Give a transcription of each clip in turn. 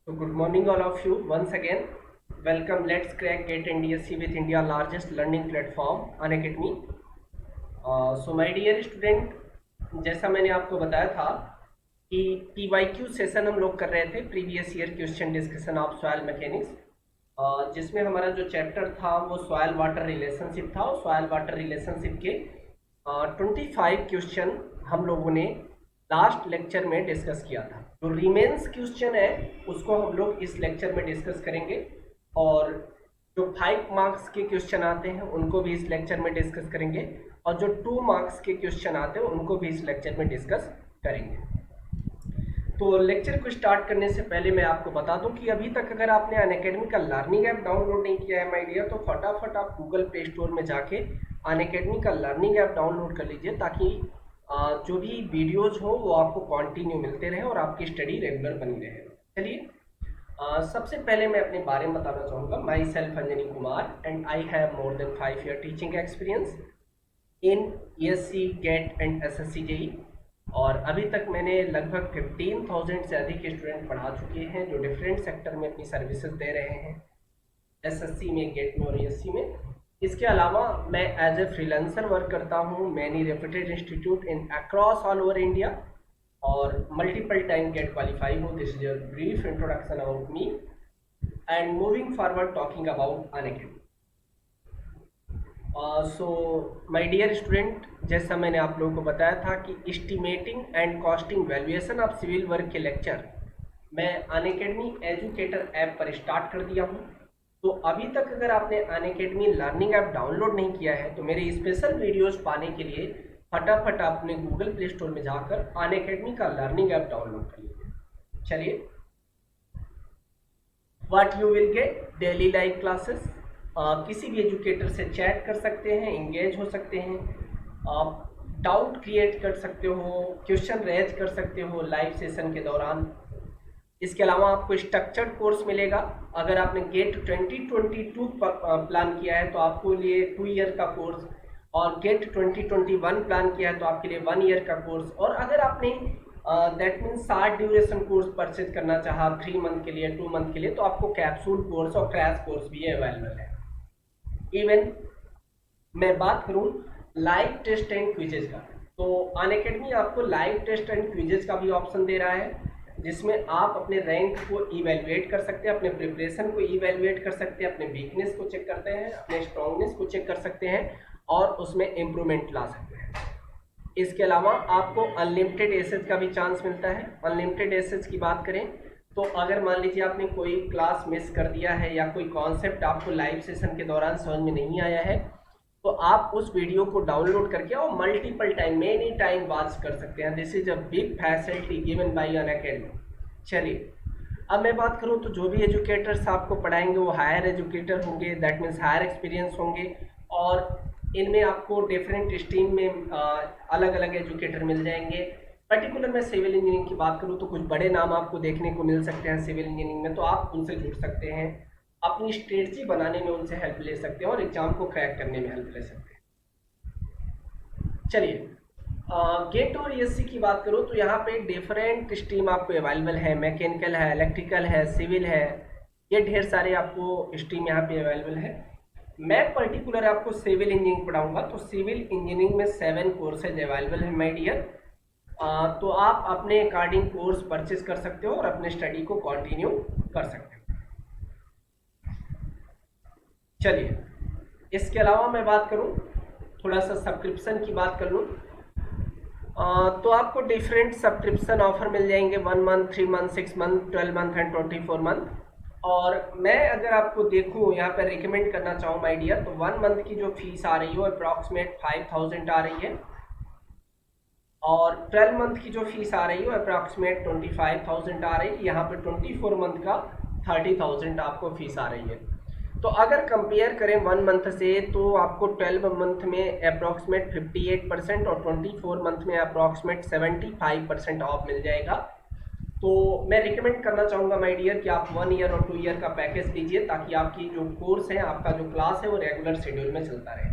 So good morning all of you once again. Welcome. Let's crack GATE NDSC with India largest learning platform Unacademy. So my dear student, जैसा मैंने आपको बताया था कि PYQ session हम लोग कर रहे थे, previous year question discussion of soil mechanics, जिसमें हमारा जो चैप्टर था वो सॉइल वाटर रिलेशनशिप था और सॉइल वाटर रिलेशनशिप के 25 क्वेश्चन हम लोगों ने लास्ट लेक्चर में डिस्कस किया था। जो रिमेन्स क्वेश्चन है उसको हम लोग इस लेक्चर में डिस्कस करेंगे और जो 5 मार्क्स के क्वेश्चन आते हैं उनको भी इस लेक्चर में डिस्कस करेंगे और जो 2 मार्क्स के क्वेश्चन आते हैं उनको भी इस लेक्चर में डिस्कस करेंगे। तो लेक्चर को स्टार्ट करने से पहले मैं आपको बता दूं कि अभी तक अगर आपने अनअकैडमी का लर्निंग ऐप डाउनलोड नहीं किया है माय डियर, तो फटाफट आप गूगल प्ले स्टोर में जाके अनअकैडमी का लर्निंग ऐप डाउनलोड कर लीजिए ताकि जो भी वीडियोज हो वो आपको कंटिन्यू मिलते रहे और आपकी स्टडी रेगुलर बनी रहे। चलिए, सबसे पहले मैं अपने बारे में बताना चाहूँगा। Myself Anjani Kumar and I have more than 5 year teaching experience in ESC, GATE and SSC JEE, और अभी तक मैंने लगभग 15,000 से अधिक स्टूडेंट पढ़ा चुके हैं जो डिफरेंट सेक्टर में अपनी सर्विसेज दे रहे हैं, SSC में, गेट में और ESC में। इसके अलावा मैं एज ए फ्रीलांसर वर्क करता हूँ many reputed institute in across all over India और मल्टीपल टाइम गेट क्वालिफाई हूँ। This is a brief introduction about me and moving forward talking about Unacademy. So my dear student, जैसा मैंने आप लोगों को बताया था कि estimating and costing valuation of civil work के लेक्चर मैं अनअकैडमी एजुकेटर ऐप पर स्टार्ट कर दिया हूँ। तो अभी तक अगर आपने अनअकैडमी लर्निंग ऐप डाउनलोड नहीं किया है तो मेरे स्पेशल वीडियोस पाने के लिए फटाफट आपने गूगल प्ले स्टोर में जाकर अनअकैडमी का लर्निंग ऐप डाउनलोड कर लीजिए। चलिए, what you will get daily live classes, किसी भी एजुकेटर से चैट कर सकते हैं, इंगेज हो सकते हैं, आप डाउट क्रिएट कर सकते हो, क्वेश्चन रेज कर सकते हो लाइव सेशन के दौरान। इसके अलावा आपको स्ट्रक्चर्ड कोर्स मिलेगा। अगर आपने गेट 2022 प्लान किया है तो आपको लिए 2 ईयर का कोर्स, और गेट 2021 प्लान किया है तो आपके लिए 1 ईयर का कोर्स, और अगर आपने that means 60 duration course purchase करना चाहा 3 मंथ के लिए, 2 मंथ के लिए, तो आपको कैप्सूल कोर्स और क्रैश कोर्स भी अवेलेबल है। इवन मैं बात करूं लाइव टेस्ट एंड क्विजेज का, तो अनअकैडमी आपको लाइव टेस्ट एंड क्विजेज का भी ऑप्शन दे रहा है जिसमें आप अपने रैंक को इवेलुएट कर सकते हैं, अपने प्रिपरेशन को इवेलुएट कर सकते हैं, अपने वीकनेस को चेक करते हैं, अपने स्ट्रॉन्गनेस को चेक कर सकते हैं और उसमें इम्प्रूवमेंट ला सकते हैं। इसके अलावा आपको अनलिमिटेड एसेज का भी चांस मिलता है। अनलिमिटेड एसेज की बात करें तो अगर मान लीजिए आपने कोई क्लास मिस कर दिया है या कोई कॉन्सेप्ट आपको लाइव सेशन के दौरान समझ में नहीं आया है तो आप उस वीडियो को डाउनलोड करके और multiple time, many time watch कर सकते हैं। This is a big facility given by Unacademy. चलिए, अब मैं बात करूं तो जो भी एजुकेटर्स आपको पढ़ाएंगे वो हायर एजुकेटर होंगे, दैट मीन्स हायर एक्सपीरियंस होंगे, और इनमें आपको डिफरेंट स्ट्रीम में अलग अलग एजुकेटर मिल जाएंगे। पर्टिकुलर मैं सिविल इंजीनियरिंग की बात करूं तो कुछ बड़े नाम आपको देखने को मिल सकते हैं सिविल इंजीनियरिंग में, तो आप उनसे जुड़ सकते हैं, अपनी स्ट्रेटजी बनाने में उनसे हेल्प ले सकते हैं और एग्जाम को क्रैक करने में हेल्प ले सकते हैं। चलिए, गेट और ESC की बात करूँ तो यहाँ पे डिफरेंट स्ट्रीम आपको अवेलेबल है, मैकेनिकल है, इलेक्ट्रिकल है, सिविल है, ये ढेर सारे आपको स्ट्रीम यहाँ पे अवेलेबल है। मैं पर्टिकुलर आपको सिविल इंजीनियरिंग पढ़ाऊंगा, तो सिविल इंजीनियरिंग में 7 कोर्सेज अवेलेबल है माय डियर। तो आप अपने अकॉर्डिंग कोर्स परचेज कर सकते हो और अपने स्टडी को कंटिन्यू कर सकते हो। चलिए, इसके अलावा मैं बात करूं, थोड़ा सा सब्सक्रिप्शन की बात कर लूँ, तो आपको डिफरेंट सब्सक्रिप्शन ऑफर मिल जाएंगे 1 month, 3 month, 6 month, 12 month and 24 month. और मैं अगर आपको देखूं यहाँ पर रिकमेंड करना चाहूँ माय डियर, तो 1 मंथ की जो फीस आ रही है अप्रॉक्सीमेट 5,000 आ रही है, और 12 मंथ की जो फीस आ रही है अप्रॉक्सीमेट 25,000 आ रही है। यहाँ पे 24 मंथ का 30,000 आपको फीस आ रही है। तो अगर कंपेयर करें 1 मंथ से तो आपको 12 मंथ में अप्रॉक्सीमेट 58% और 24 मंथ में अप्रॉक्सीमेट 75% ऑफ मिल जाएगा। तो मैं रिकमेंड करना चाहूँगा माय डियर कि आप 1 ईयर और 2 ईयर का पैकेज लीजिए ताकि आपकी जो कोर्स है, आपका जो क्लास है वो रेगुलर शेड्यूल में चलता रहे।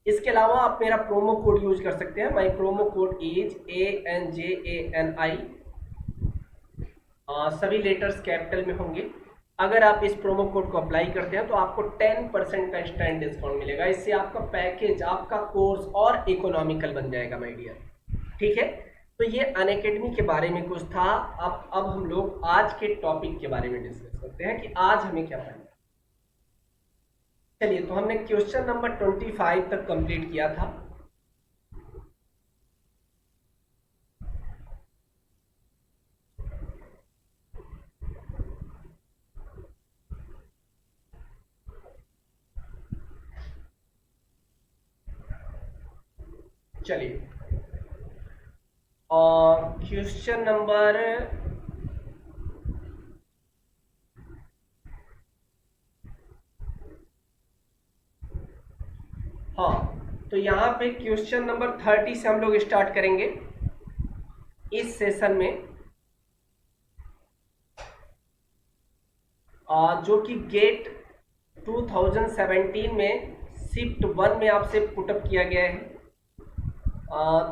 इसके अलावा आप मेरा प्रोमो कोड यूज कर सकते हैं। My promo code is ANJANI सभी लेटर्स कैपिटल में होंगे। अगर आप इस प्रोमो कोड को अप्लाई करते हैं तो आपको 10% का इंस्टेंट डिस्काउंट मिलेगा। इससे आपका पैकेज, आपका कोर्स और इकोनॉमिकल बन जाएगा माय डियर। ठीक है, तो ये अनअकैडमी के बारे में कुछ था। अब हम लोग आज के टॉपिक के बारे में डिस्कस करते हैं कि आज हमें क्या पढ़ना है। चलिए, तो हमने क्वेश्चन नंबर 25 तक कंप्लीट किया था। चलिए, और क्वेश्चन नंबर हाँ, तो यहाँ पे क्वेश्चन नंबर 30 से हम लोग स्टार्ट करेंगे इस सेशन में, जो कि गेट 2017 में शिफ्ट 1 में आपसे पुटअप किया गया है।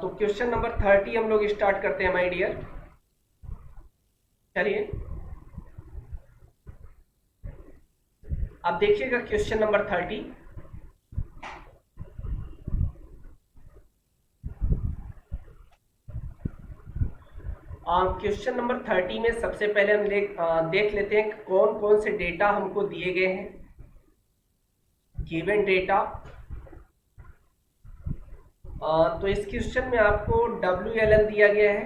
तो क्वेश्चन नंबर 30 हम लोग स्टार्ट करते हैं माय डियर। चलिए, अब देखिएगा क्वेश्चन नंबर 30। क्वेश्चन नंबर 30 में सबसे पहले हम देख लेते हैं कौन कौन से डेटा हमको दिए गए हैं। गिवन डेटा, तो इस क्वेश्चन में आपको WLL दिया गया है।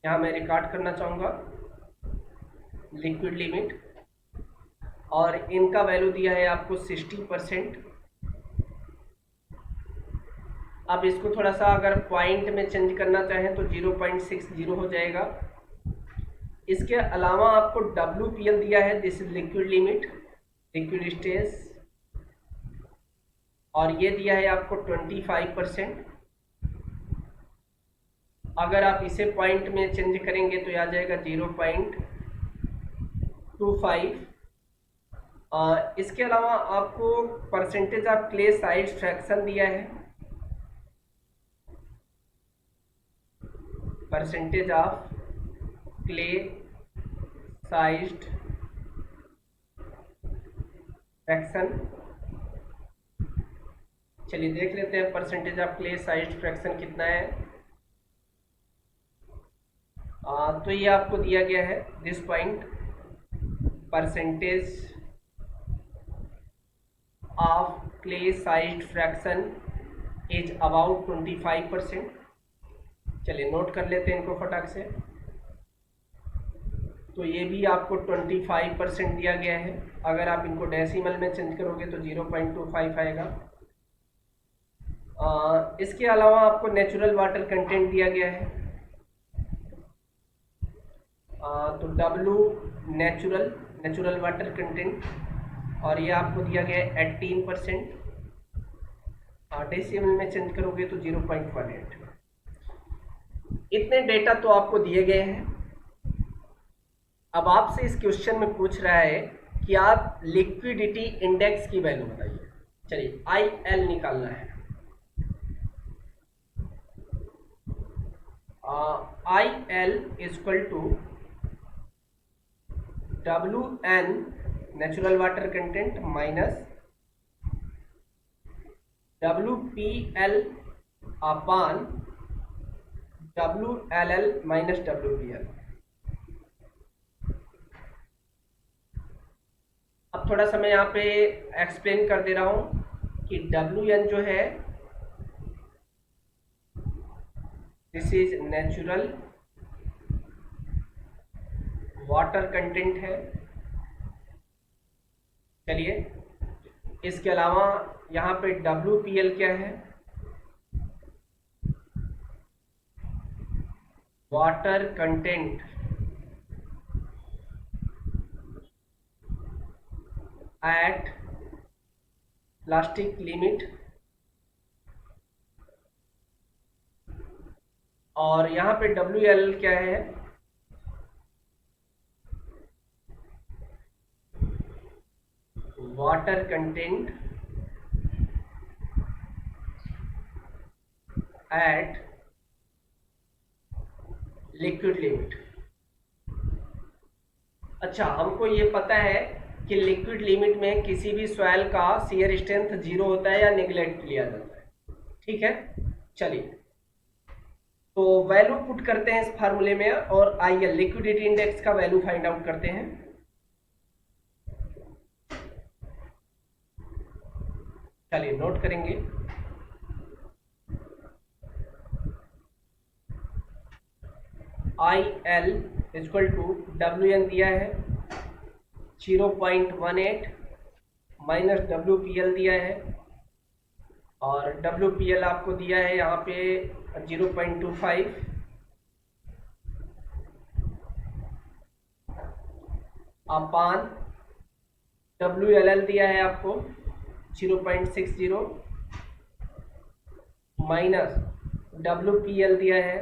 यहाँ मैं रिकॉर्ड करना चाहूँगा लिक्विड लिमिट, और इनका वैल्यू दिया है आपको 60%। अब इसको थोड़ा सा अगर पॉइंट में चेंज करना चाहें तो 0.60 हो जाएगा। इसके अलावा आपको WPL दिया है, this is liquid limit, liquid stage, और ये दिया है आपको 25%। अगर आप इसे पॉइंट में चेंज करेंगे तो आ जाएगा 0.25। इसके अलावा आपको percentage of clay size fraction दिया है, percentage of clay sized fraction. चलिए देख लेते हैं percentage of clay sized fraction कितना है। तो ये आपको दिया गया है this point, percentage of clay sized fraction is about 25%। चलिए नोट कर लेते हैं इनको फटाक से। तो ये भी आपको 25% दिया गया है। अगर आप इनको डेसिमल में चेंज करोगे तो 0.25 आएगा। इसके अलावा आपको नेचुरल वाटर कंटेंट दिया गया है। तो W नेचुरल वाटर कंटेंट, और ये आपको दिया गया है 18%। डेसिमल में चेंज करोगे तो 0.18। इतने डेटा तो आपको दिए गए हैं। अब आपसे इस क्वेश्चन में पूछ रहा है कि आप लिक्विडिटी इंडेक्स की वैल्यू बताइए। चलिए IL निकालना है। IL equal to WN natural water content minus WPL upon WLL minus WPL। अब थोड़ा सा मैं यहाँ पे एक्सप्लेन कर दे रहा हूँ कि WN जो है this is natural water content है। चलिए, इसके अलावा यहाँ पे WPL क्या है, water content eight plastic limit, और यहाँ पे WL क्या है, water content eight liquid limit. अच्छा, हमको ये पता है कि लिक्विड लिमिट में किसी भी सॉइल का शियर स्ट्रेंथ 0 होता है या नेग्लेक्ट लिया जाता है। ठीक है, चलिए तो वैल्यू पुट करते हैं इस फार्मूले में और आइए लिक्विडिटी इंडेक्स का वैल्यू फाइंड आउट करते हैं। चलिए नोट करेंगे। I L equal to W N दिया है 0.18 माइनस डब्ल्यू पी एल दिया है और डब्ल्यू पी एल आपको दिया है यहाँ पे 0.25 अपान डब्ल्यू एल एल दिया है आपको 0.60 माइनस डब्ल्यू पी एल दिया है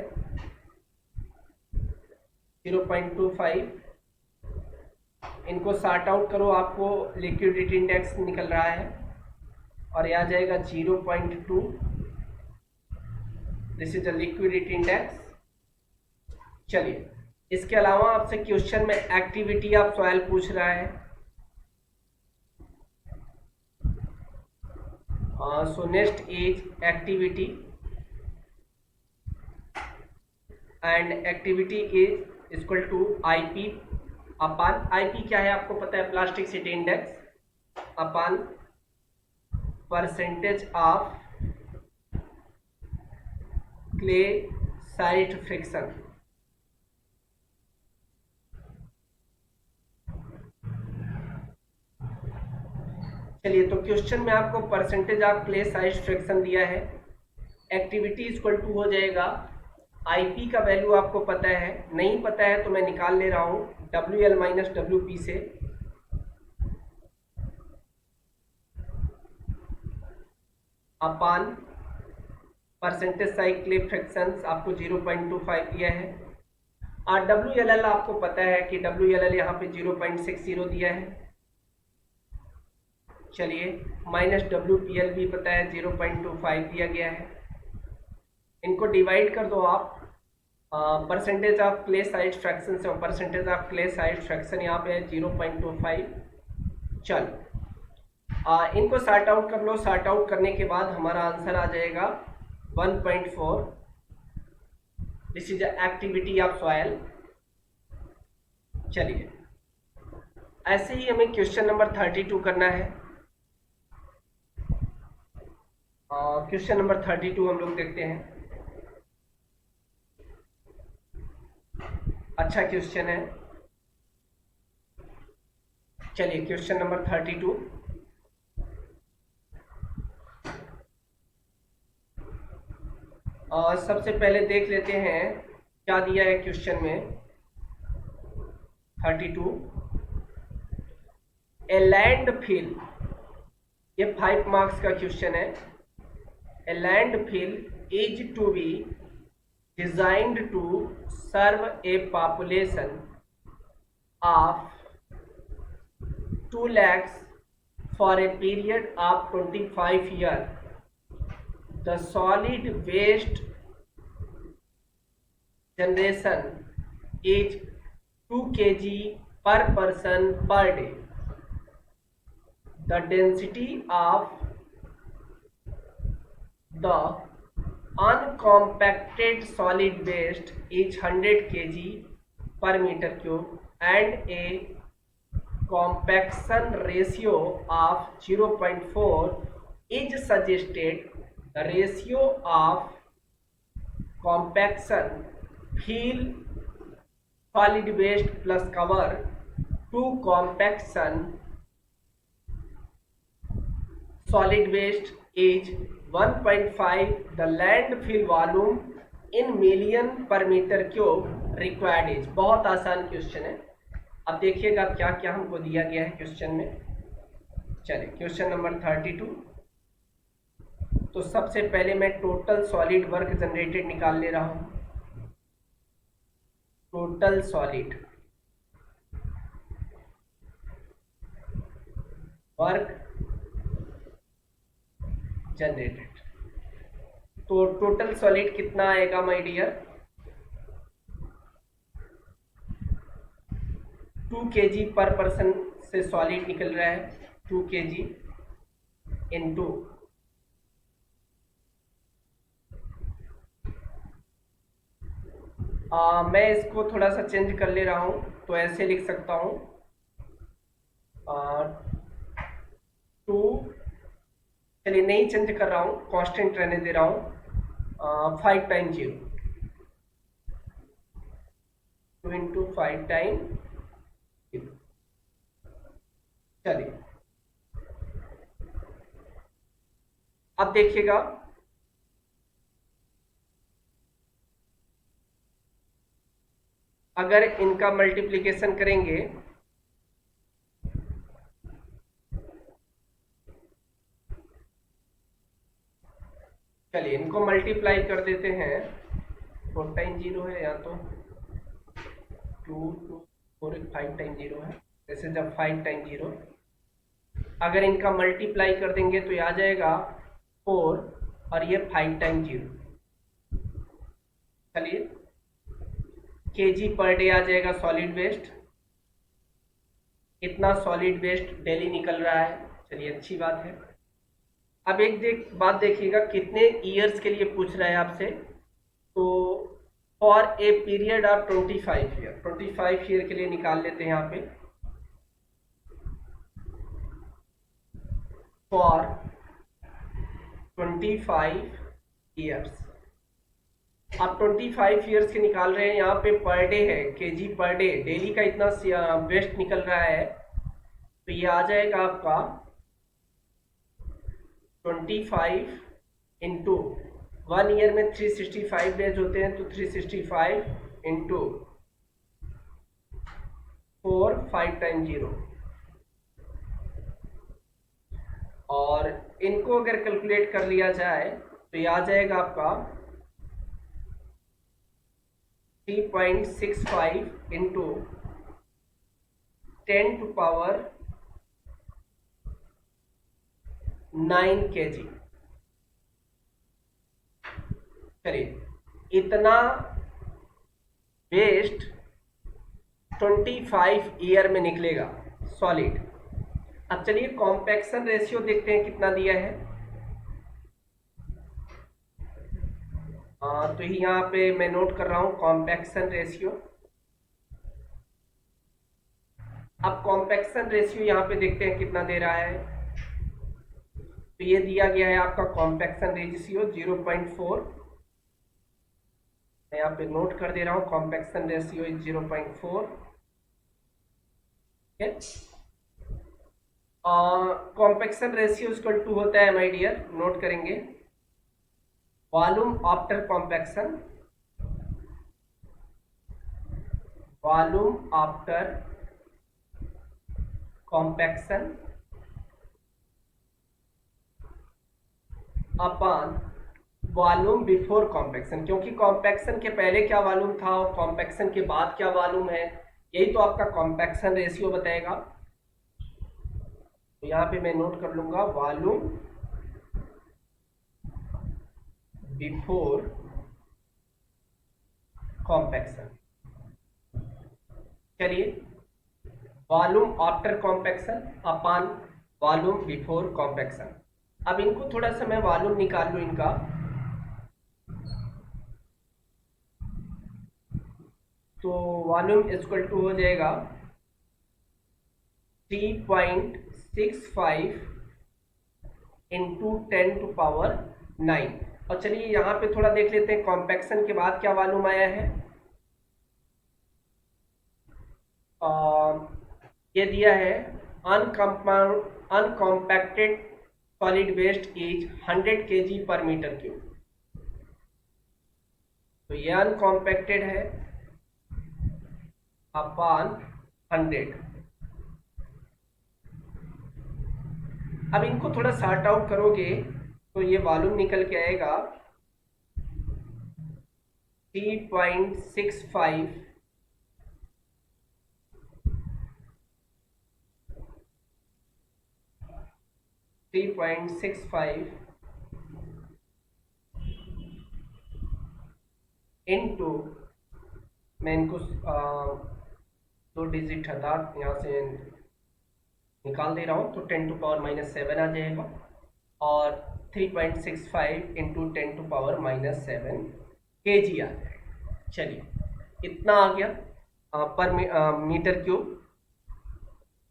0.25। इनको सॉर्ट आउट करो, आपको लिक्विडिटी इंडेक्स निकल रहा है और यह आ जाएगा 0.2। This is the liquidity index. चलिए इसके अलावा आपसे क्वेश्चन में एक्टिविटी ऑफ सॉइल पूछ रहा है। So next is activity and activity is equal to IP upon IP क्या है आपको पता है, plasticity index upon percentage of clay size fraction. चलिए तो क्वेश्चन में आपको percentage of clay size fraction दिया है। एक्टिविटी इक्वल टू हो जाएगा, आईपी का वैल्यू आपको पता है, नहीं पता है तो मैं निकाल ले रहा हूँ W L minus W P से। अपान परसेंटेज साइज क्ले फ्रैक्शंस आपको 0.25 दिया है और डब्ल्यू एल एल आपको पता है कि डब्ल्यू एल एल यहाँ पे 0.60 दिया है। चलिए माइनस डब्ल्यू पी एल भी पता है 0.25 दिया गया है। इनको डिवाइड कर दो आप percentage of clay size fraction से, percentage of clay size fraction यहाँ पे है 0.25। चल इनको सॉर्ट आउट कर लो, सॉर्ट आउट करने के बाद हमारा आंसर आ जाएगा 1.4। This is the activity of soil. चलिए ऐसे ही हमें क्वेश्चन नंबर 32 करना है। क्वेश्चन नंबर 32 हम लोग देखते हैं। अच्छा क्वेश्चन है। चलिए क्वेश्चन नंबर 32 सबसे पहले देख लेते हैं क्या दिया है क्वेश्चन में। 32 ए लैंडफिल, ये 5 मार्क्स का क्वेश्चन है। A landfill is to be designed to serve a population of 2 lakhs for a period of 25 years. The solid waste generation is 2 kg per person per day. The density of the uncompacted solid waste is 100 kg per meter cube and a compaction ratio of 0.4 is suggested. The ratio of compaction fill solid waste plus cover to compaction solid waste is 1.5. The landfill volume in million per meter cube required is। बहुत आसान question है। अब देखिएगा क्या क्या हमको दिया गया है क्वेश्चन में। चलिए क्वेश्चन नंबर 32। तो सबसे पहले मैं टोटल सॉलिड वर्क जनरेटेड निकाल ले रहा हूं। टोटल सॉलिड वर्क जनरेटेड, तो टोटल सॉलिड कितना आएगा माय डियर? 2 kg पर पर्सन से सॉलिड निकल रहा है, 2 kg इंटू मैं इसको थोड़ा सा चेंज कर ले रहा हूँ, तो ऐसे लिख सकता हूँ 2, चलिए नहीं चेंज कर रहा हूँ, कांस्टेंट रहने दे रहा हूँ, 5 टाइम 0, 2 इंटू 5 टाइम 0। चलिए अब देखिएगा, अगर इनका मल्टीप्लिकेशन करेंगे चलिए इनको मल्टीप्लाई कर देते हैं, 4 टाइम 0 है, या तो 2 2 4 5 टाइम 0 है, जैसे जब 5 टाइम 0, अगर इनका मल्टीप्लाई कर देंगे तो ये आ जाएगा 4 और ये 5 टाइम 0। चलिए केजी पर डे आ जाएगा सॉलिड वेस्ट, इतना सॉलिड वेस्ट डेली निकल रहा है। चलिए अच्छी बात है। अब एक बात देखिएगा, कितने ईयर्स के लिए पूछ रहा है आपसे, तो for a period of 25 year, 25 year के लिए निकाल लेते हैं यहाँ पे, फॉर 25 ईयर्स। आप 25 ईयर्स के निकाल रहे हैं, यहाँ पे पर डे है, केजी पर डे, डेली का इतना वेस्ट निकल रहा है, तो ये आ जाएगा आपका 25 इंटू 1 ईयर में 365 डेज होते हैं, तो 365 इंटू 4 5 टाइम 0, और इनको अगर कैलकुलेट कर लिया जाए तो ये आ जाएगा आपका 3.65 इंटू 10 टू पावर 9 kg। चलिए इतना वेस्ट 25 ईयर में निकलेगा सॉलिड। अब चलिए कॉम्पैक्शन रेशियो देखते हैं कितना दिया है। तो यहाँ पे मैं नोट कर रहा हूँ कॉम्पैक्शन रेशियो। अब कॉम्पैक्शन रेशियो यहाँ पे देखते हैं कितना दे रहा है, तो ये दिया गया है आपका कॉम्पैक्शन रेशियो 0.4, मैं यहाँ पे नोट कर दे रहा हूँ compaction ratio is 0.4। Compaction ratio equal to होता है माय डियर, नोट करेंगे, volume after compaction, volume after compaction upon volume before compaction, क्योंकि कॉम्पैक्शन के पहले क्या वॉल्यूम था और कॉम्पैक्शन के बाद क्या वॉल्यूम है, यही तो आपका कॉम्पैक्शन रेशियो बताएगा। तो यहाँ पे मैं नोट कर लूंगा वॉल्यूम बिफोर कॉम्पैक्शन। चलिए volume after compaction upon volume before compaction. अब इनको थोड़ा सा मैं वॉल्यूम निकाल लूँ इनका, तो वॉल्यूम इक्वल टू हो जाएगा 3.65 इंटू 10 टू पावर 9। और चलिए यहाँ पे थोड़ा देख लेते हैं कॉम्पैक्शन के बाद क्या वॉल्यूम आया है। ये दिया है अनकॉम्पैक्टेड सॉलिड वेस्ट इज 100 kg पर मीटर क्यूब, तो ये अनकॉम्पैक्टेड है अपॉन 100। अब इनको थोड़ा सॉर्ट आउट करोगे तो ये वॉल्यूम निकल के आएगा 3.65 इंटू, मैं इनको 2 डिजिट हटा यहाँ से निकाल दे रहा हूँ, तो 10⁻⁻7 आ जाएगा और 3.65 इंटू 10⁻⁻7 kg आ जाएगा। चलिए इतना आ गया पर metre cube,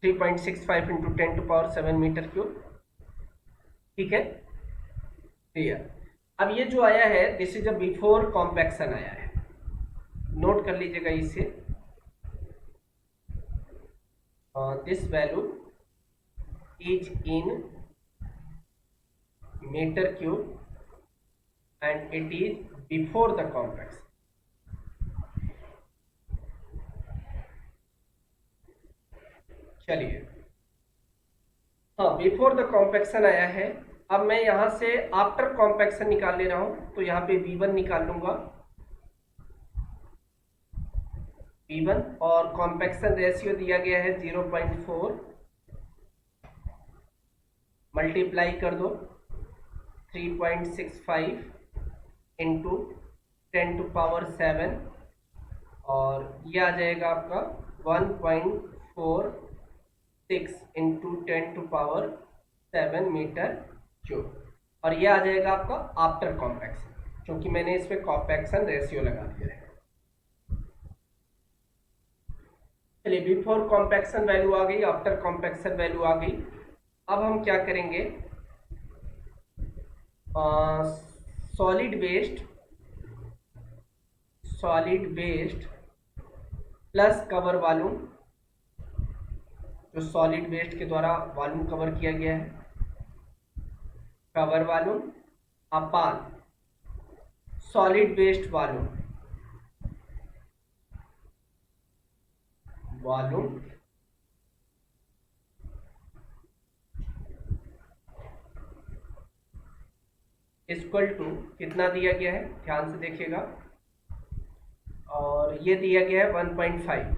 3.65 into 10⁻7 metre cube. ठीक है, क्लियर। अब ये जो आया है this is a before compaction आया है, नोट कर लीजिएगा इसे। This value is in metre cube and it is before the compaction. चलिए, हाँ बिफोर द कॉम्पैक्शन आया है। अब मैं यहाँ से आफ्टर कॉम्पैक्शन निकाल ले रहा हूँ, तो यहाँ पे V1 निकाल लूंगा, V1 और कॉम्पैक्शन रेशियो दिया गया है 0.4, मल्टीप्लाई कर दो 3.65 इंटू 10⁻7 और ये आ जाएगा आपका 1.46 इंटू 10⁻7 मीटर क्यूब, और ये आ जाएगा आपका आफ्टर कॉम्पैक्शन, क्योंकि मैंने इस पे कॉम्पैक्शन रेशियो लगा दिया है। चलिए, बिफोर कॉम्पैक्शन वैल्यू आ गई, आफ्टर कॉम्पैक्शन वैल्यू आ गई। अब हम क्या करेंगे, solid waste plus cover volume, जो सॉलिड वेस्ट के द्वारा वॉल्यूम कवर किया गया है, cover volume upon solid waste volume equal to कितना दिया गया है, ध्यान से देखिएगा, और ये दिया गया है 1.5,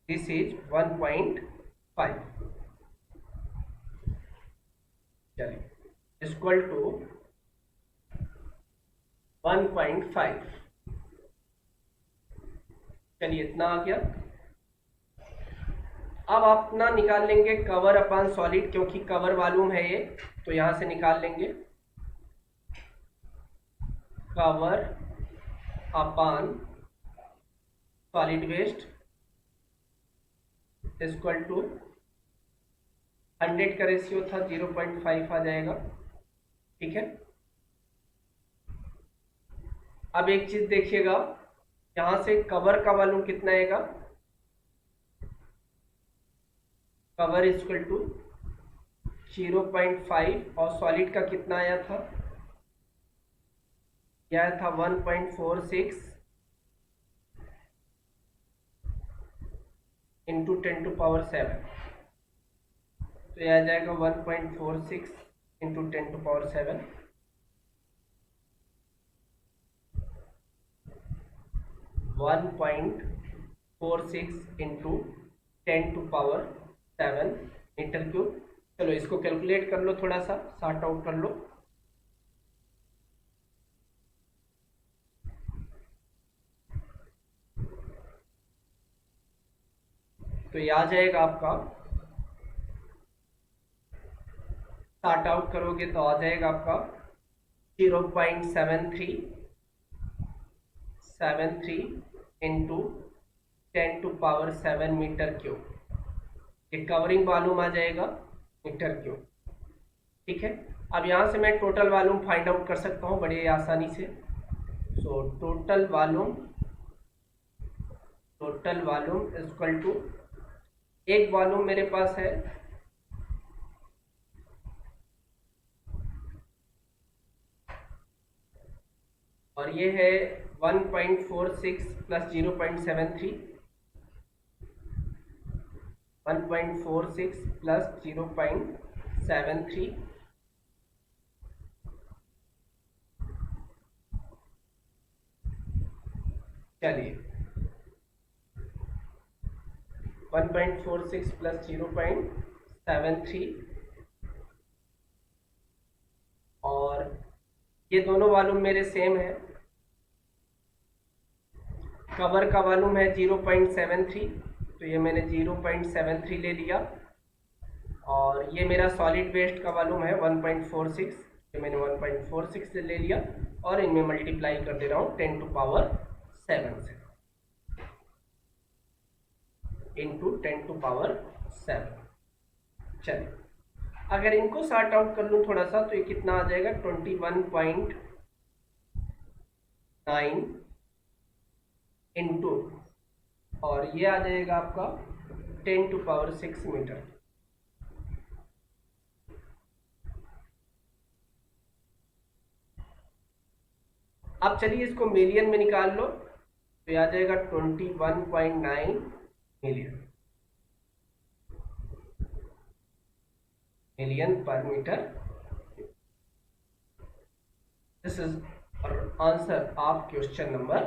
दिस इज 1.5। चलिए, इक्वल टू 1.5। चलिए इतना आ गया। अब आप अपना निकाल लेंगे कवर अपान सॉलिड, क्योंकि कवर वॉल्यूम है ये, तो यहां से निकाल लेंगे cover upon solid waste equal to 100 का रेशियो था 0.5 आ जाएगा। ठीक है, अब एक चीज देखिएगा, यहां से कवर का वॉल्यूम कितना आएगा, कवर इक्वल टू 0.5 और सॉलिड का कितना आया था, यह था 1.46 इंटू 10⁻7, तो यह आ जाएगा 1.46 इंटू 10⁻7, 1.46 इंटू 10⁻7 मीटर क्यूब। चलो इसको कैलकुलेट कर लो, थोड़ा सा सॉर्ट आउट कर लो। तो ये आ जाएगा आपका, सॉर्ट आउट करोगे तो आ जाएगा आपका 0.73 इंटू 10⁻7 मीटर क्यूब, ये कवरिंग वॉल्यूम आ जाएगा मीटर क्यूब। ठीक है, अब यहाँ से मैं टोटल वॉल्यूम फाइंड आउट कर सकता हूँ बड़े आसानी से। So total volume equal to, एक वॉल्यूम मेरे पास है और ये है 1.46 प्लस 0.73, 1.46 प्लस 0.73, चलिए 1.46 प्लस 0.73, और ये दोनों वॉल्यूम मेरे सेम है। कवर का वॉल्यूम है 0.73 तो ये मैंने 0.73 ले लिया, और ये मेरा सॉलिड वेस्ट का वॉल्यूम है 1.46, ये मैंने 1.46 से ले लिया, और इनमें मल्टीप्लाई कर दे रहा हूँ 10 टू पावर 7 से, इंटू 10 टू पावर 7। चलिए, अगर इनको सॉर्ट आउट कर लूँ थोड़ा सा, तो ये कितना आ जाएगा 21.9 इंटू, और ये आ जाएगा आपका 10 टू पावर 6 मीटर। अब चलिए इसको मिलियन में निकाल लो, तो ये आ जाएगा 21.9 मिलियन पर metre. This is answer of question number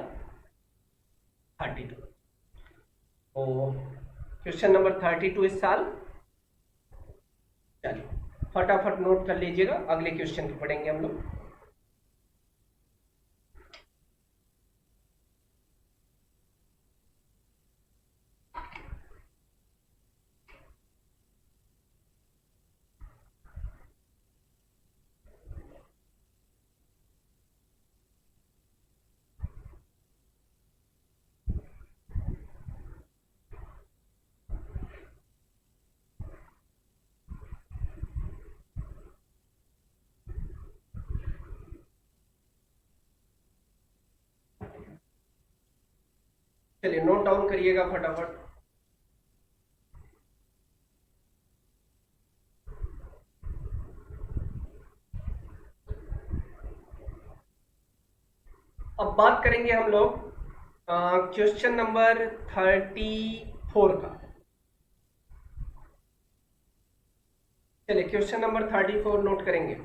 32। तो क्वेश्चन नंबर 32 इस साल। चलिए फटाफट नोट कर लीजिएगा, अगले क्वेश्चन को पढ़ेंगे हम लोग। चलिए नोट डाउन करिएगा फटाफट। अब बात करेंगे हम लोग क्वेश्चन नंबर 34 का। चलिए क्वेश्चन नंबर 34 नोट करेंगे।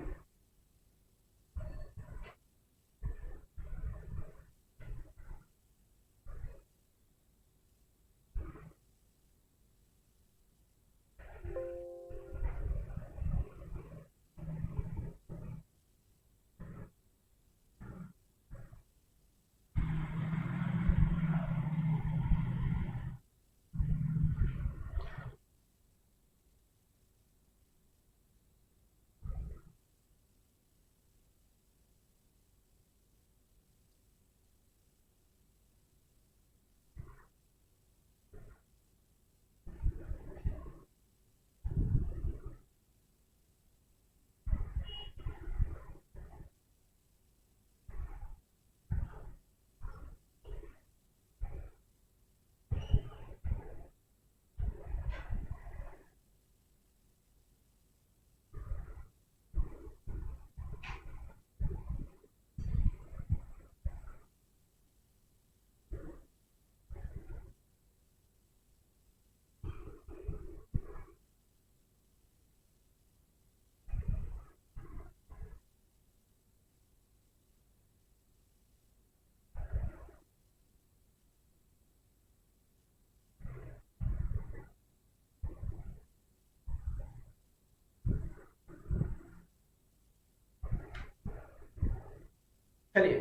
चलिए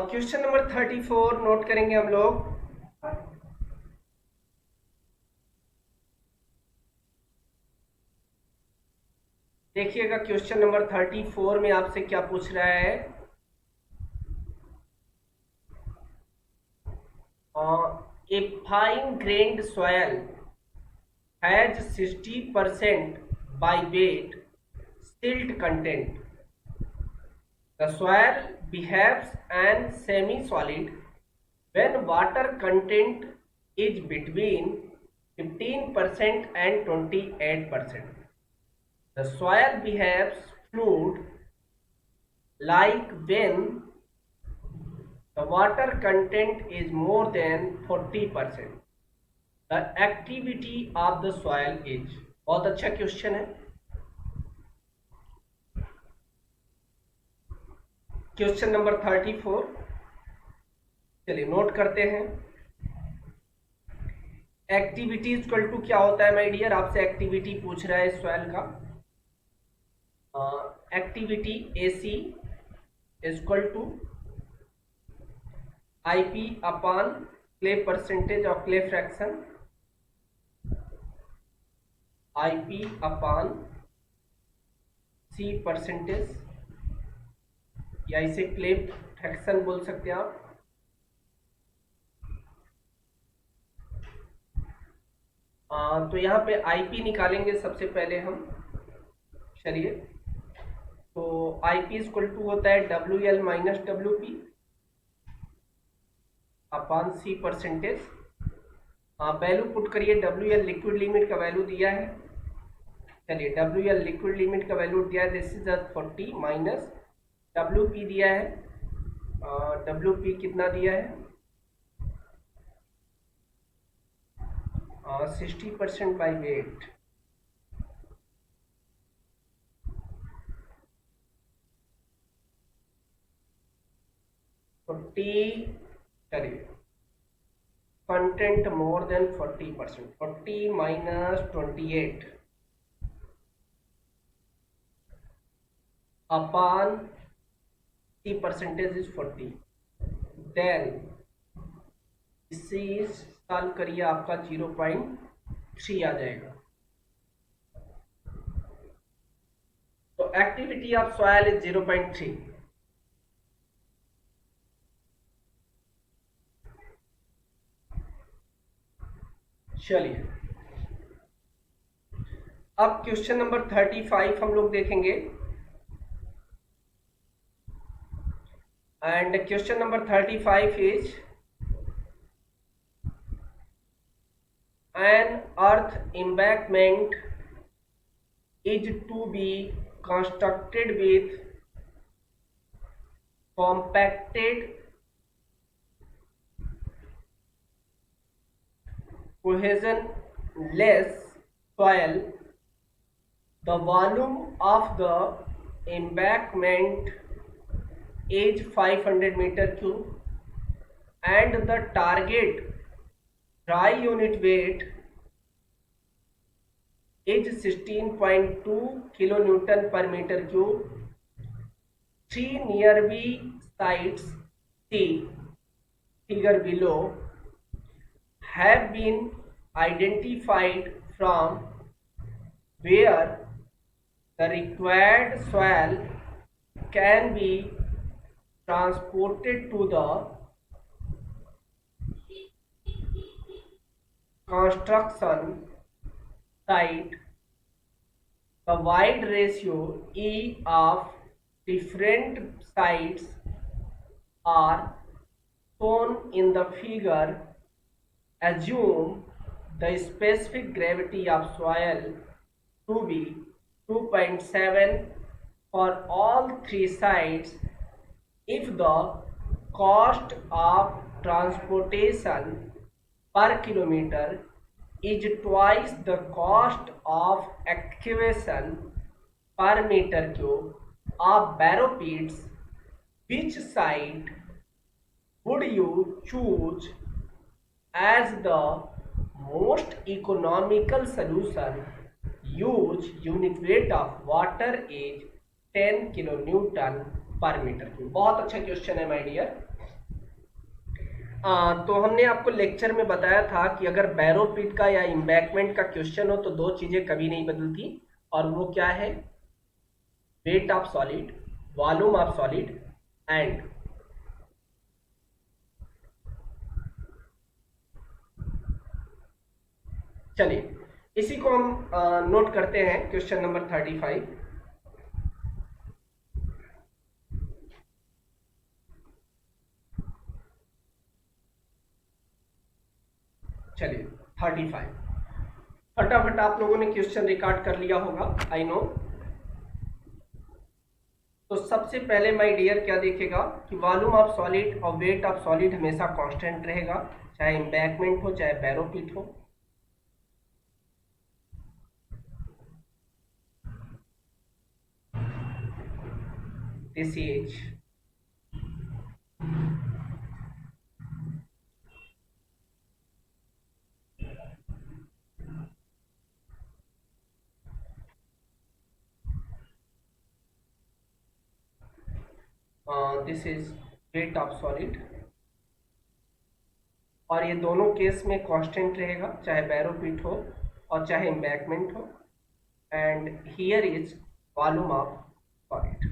क्वेश्चन नंबर 34 नोट करेंगे हम लोग। देखिएगा क्वेश्चन नंबर 34 में आपसे क्या पूछ रहा है। A fine grand soil has 60% by weight silt content. The soil behaves as semi-solid when water content is between 15% and 28%. The soil behaves fluid like when the water content is more than 40%. The activity of the soil is। बहुत अच्छा question है। Question number 34, चलिए note करते हैं। Activity equal to क्या होता है my dear, आपसे एक्टिविटी पूछ रहा है सॉइल का। Activity AC equal to IP upon clay percentage or clay fraction IP upon C percentage, या इसे क्ले फ्रैक्शन बोल सकते हैं आप। तो यहाँ पे IP निकालेंगे सबसे पहले हम। चलिए, तो IP इक्वल टू होता है WL minus WP upon C percentage. Value put करिए। WL लिक्विड लिमिट का वैल्यू दिया है। चलिए, WL लिक्विड लिमिट का वैल्यू दिया है, दिस इज 40 माइनस WP दिया है। WP कितना दिया है? 60% बाई वेट। चलिए, content more than 40%, 40 minus 28 upon C percentage is 40। Then इसी सॉल्व करिए, आपका 0.3 आ जाएगा। तो एक्टिविटी ऑफ सॉइल इज 0.3। चलिए, अब क्वेश्चन नंबर 35 हम लोग देखेंगे। And question number 35 is an earth embankment is to be constructed with compacted cohesion-less soil. The volume of the embankment is 500 meter cube and the target dry unit weight is 16.2 kilonewton per meter cube. 3 nearby sites, see figure below, have been identified from where the required soil can be transported to the construction site. The wide ratio E of different sites are shown in the figure. Assume the specific gravity of soil to be 2.7 for all 3 sites. If the cost of transportation per kilometer is twice the cost of excavation per meter cube of barrow pits, which site would you choose as the most economical solution? Use unit weight of water is 10 kilonewton per meter cube। बहुत अच्छा question है my dear. तो हमने आपको lecture में बताया था कि अगर बैरो पिट का या इम्बैकमेंट का क्वेश्चन हो तो दो चीजें कभी नहीं बदलती, और वो क्या है? Wait of solid, volume of solid and चलिए, इसी को हम नोट करते हैं। Question number 35। चलिए 35 फटाफट आप लोगों ने क्वेश्चन रिकॉर्ड कर लिया होगा, आई नो। तो सबसे पहले माय डियर क्या देखेगा कि वॉल्यूम ऑफ सॉलिड और वेट ऑफ सॉलिड हमेशा कांस्टेंट रहेगा, चाहे एम्बैकमेंट हो चाहे बैरो पिट हो। This is this is weight of solid और ये दोनों केस में कांस्टेंट रहेगा, चाहे बैरो पीट हो और चाहे एम्बैकमेंट हो। And here is volume of solid,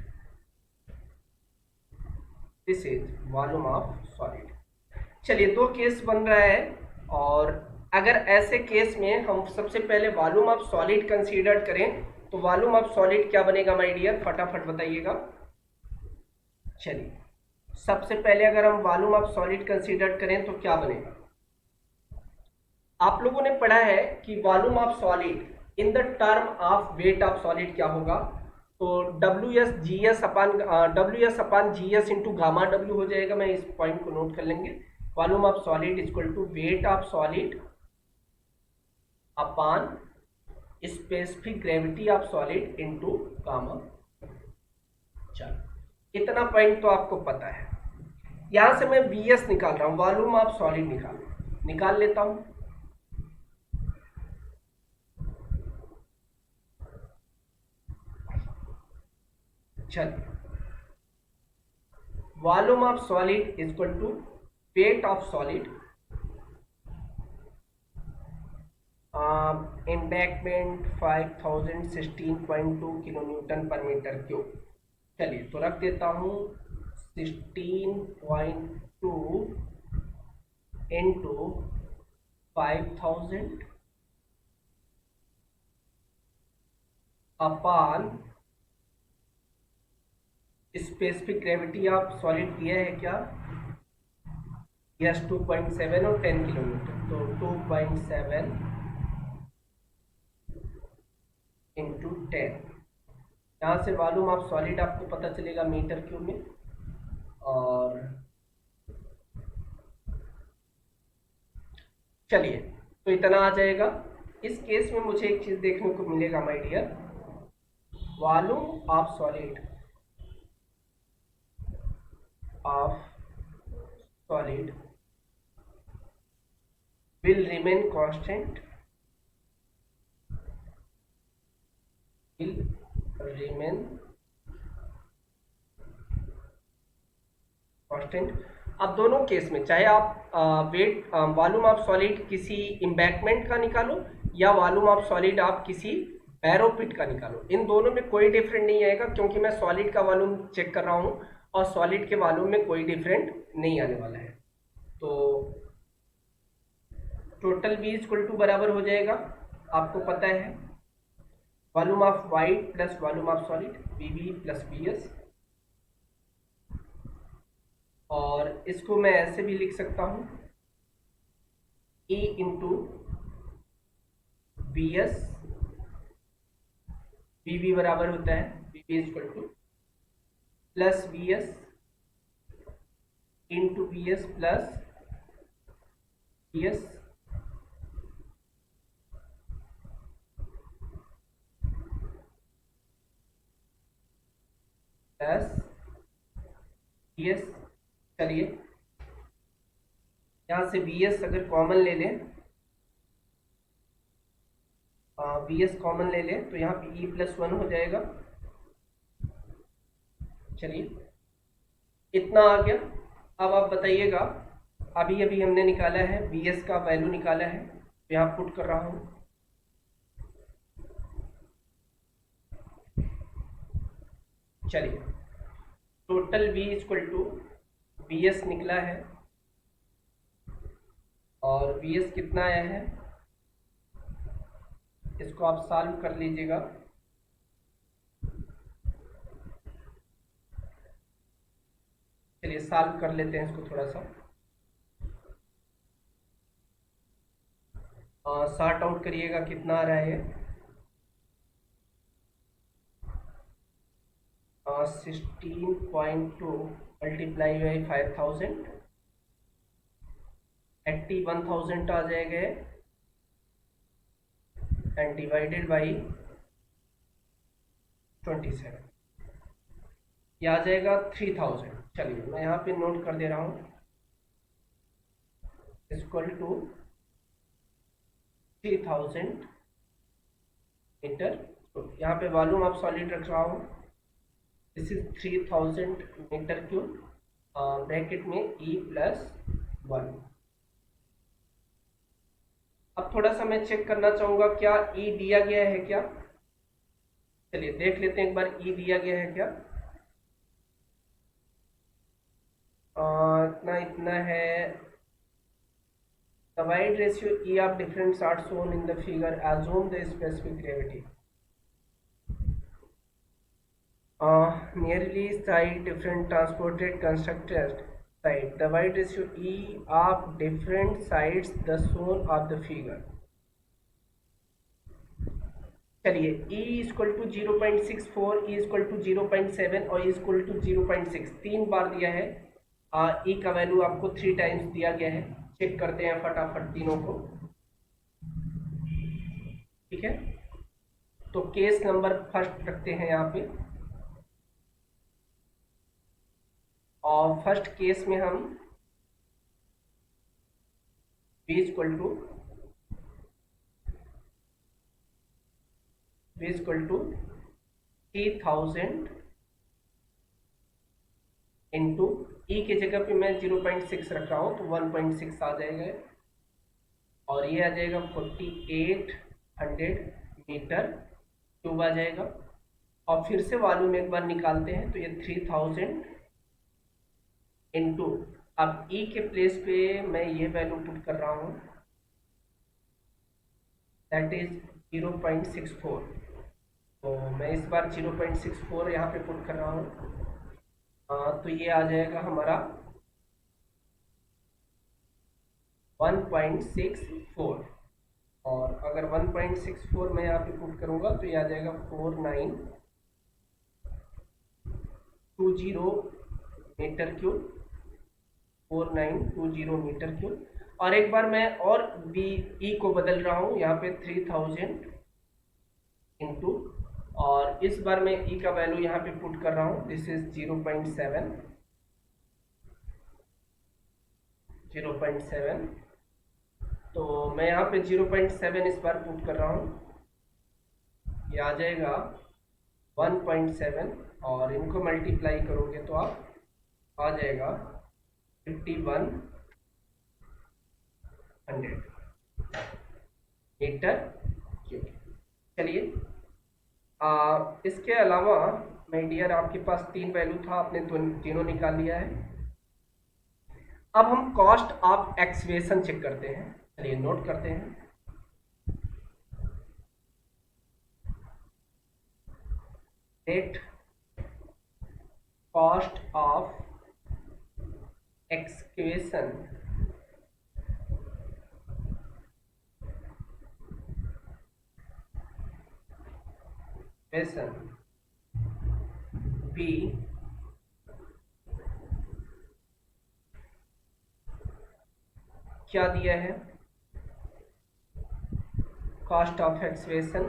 this is volume of solid. चलिए दो केस बन रहा है, और अगर ऐसे केस में हम सबसे पहले वॉल्यूम ऑफ सॉलिड कंसीडर करें तो वॉल्यूम ऑफ सॉलिड क्या बनेगा माय डियर, फटाफट बताइएगा। चलिए सबसे पहले अगर हम वॉल्यूम ऑफ सॉलिड कंसीडर करें तो क्या बनेगा। आप लोगों ने पढ़ा है कि volume of solid in the term of weight of solid क्या होगा, तो W S upon G S into gamma W हो जाएगा। मैं इस पॉइंट को नोट कर लेंगे। Volume of solid equal to weight of solid upon specific gravity of solid into gamma. चलो इतना पॉइंट तो आपको पता है। यहां से मैं वी एस निकाल रहा हूं, वॉल्यूम ऑफ सॉलिड निकाल लेता हूं। चलिए volume of solid equal to weight of solid embankment 5016.2 kilo newton पर मीटर क्यूब। चलिए तो रख देता हूँ 16.2 into 5000 upon specific gravity of solid दिया है क्या, यस 2.7 और 10 किलोमीटर, तो 2.7 इंटू 10। यहाँ से वॉल्यूम ऑफ सॉलिड आपको पता चलेगा मीटर क्यूब में। और चलिए तो इतना आ जाएगा। इस केस में मुझे एक चीज देखने को मिलेगा my dear, volume of solid will remain constant, अब दोनों केस में चाहे आप वॉल्यूम ऑफ सॉलिड किसी एम्बैकमेंट का निकालो या वॉल्यूम ऑफ सॉलिड आप किसी बैरोपिट का निकालो, इन दोनों में कोई डिफरेंट नहीं आएगा, क्योंकि मैं सॉलिड का वॉल्यूम चेक कर रहा हूँ और सॉलिड के वॉल्यूम में कोई डिफरेंट नहीं आने वाला है। तो टोटल V इक्वल टू बराबर हो जाएगा, आपको पता है, volume of white plus volume of solid VV plus VS। और इसको मैं ऐसे भी लिख सकता हूँ E इंटू VS, VV बराबर होता है VV equal two plus VS into VS plus VS plus VS। चलिए यहाँ से VS अगर कॉमन ले लें, VS कॉमन ले लें तो यहाँ पे E प्लस 1 हो जाएगा। चलिए इतना आ गया। अब आप बताइएगा, अभी अभी हमने निकाला है VS का वैल्यू निकाला है, तो यहाँ पुट कर रहा हूँ। चलिए total V equal to VS निकला है, और VS कितना आया है इसको आप सॉल्व कर लीजिएगा। चलिए सॉल्व कर लेते हैं इसको थोड़ा सा, सॉर्ट आउट करिएगा कितना आ रहा है। 16.2 मल्टीप्लाई बाई 5000 81,000 आ जाएगा, एंड डिवाइडेड बाई 27 ये आ जाएगा 3000। चलिए मैं यहाँ पे नोट कर दे रहा हूँ, इक्वल टू 3000 मीटर। तो यहाँ पे वॉल्यूम ऑफ सॉलिड रख रहा हूँ, this is 3000 metre cube, bracket में E प्लस 1। अब थोड़ा सा मैं चेक करना चाहूँगा क्या ई दिया गया है क्या। चलिए देख लेते हैं एक बार ई दिया गया है क्या। इतना इतना है। The wide ratio E of difference are shown in the figure. Assume the specific gravity. Nearly side different transported constructed side. The wide ratio E of different sides the shown of the figure. चलिए E equal to 0.64, E equal to 0.7 और E equal to 0.6 तीन बार दिया है। E का value आपको 3 times दिया गया है। चेक करते हैं फटाफट तीनों को। ठीक है, तो केस नंबर फर्स्ट रखते हैं यहाँ पे। और फर्स्ट केस में हम v इक्वल टू 3000 इंटू ई की जगह पे मैं 0.6 रख रहा हूँ तो 1.6 आ जाएगा और ये आ जाएगा 4800 मीटर क्यूब आ जाएगा। और फिर से वॉल्यूम एक बार निकालते हैं तो ये 3000 इंटू, अब ई के प्लेस पे मैं ये वैल्यू पुट कर रहा हूँ दैट इज 0.64। तो मैं इस बार 0.64 यहाँ पे पुट कर रहा हूँ। तो ये आ जाएगा हमारा 1.64 और अगर 1.64 मैं यहाँ पे पुट करूँगा तो ये आ जाएगा 4920 मीटर क्यूब, 4920 मीटर क्यूब। और एक बार मैं और बी ई को बदल रहा हूँ यहाँ पे 3000 इंटू, और इस बार मैं ई का वैल्यू यहाँ पे पुट कर रहा हूँ दिस इज 0.7। तो मैं यहाँ पे 0.7 इस बार पुट कर रहा हूँ, ये आ जाएगा 1.7 और इनको मल्टीप्लाई करोगे तो आप आ जाएगा 5100 मीटर क्यूब। चलिए इसके अलावा माय डियर आपके पास तीन वैल्यू था, आपने तीनों निकाल लिया है। अब हम कॉस्ट ऑफ एक्सवेशन चेक करते हैं। चलिए नोट करते हैं। Net cost of excavation B क्या दिया है, cost of excavation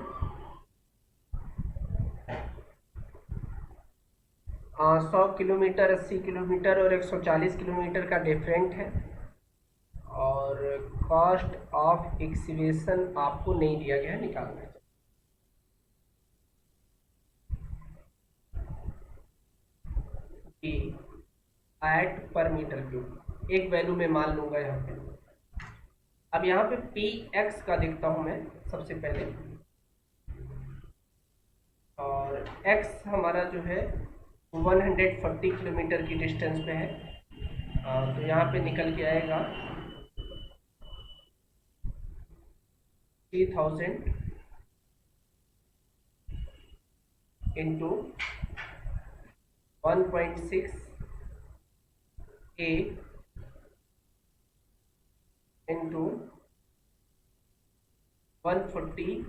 100 kilometre, 80 kilometre और 140 किलोमीटर का डिफरेंट है। और कॉस्ट ऑफ एक्सवेशन आपको नहीं दिया गया है, निकालना है। एट पर मीटर क्यूब एक वैल्यू में मान लूंगा यहाँ पे। अब यहाँ पे पी एक्स का देखता हूँ मैं सबसे पहले, और एक्स हमारा जो है 140 किलोमीटर की डिस्टेंस पे है। तो यहाँ पे निकल के आएगा 3000 इंटू 1.6 A इंटू 140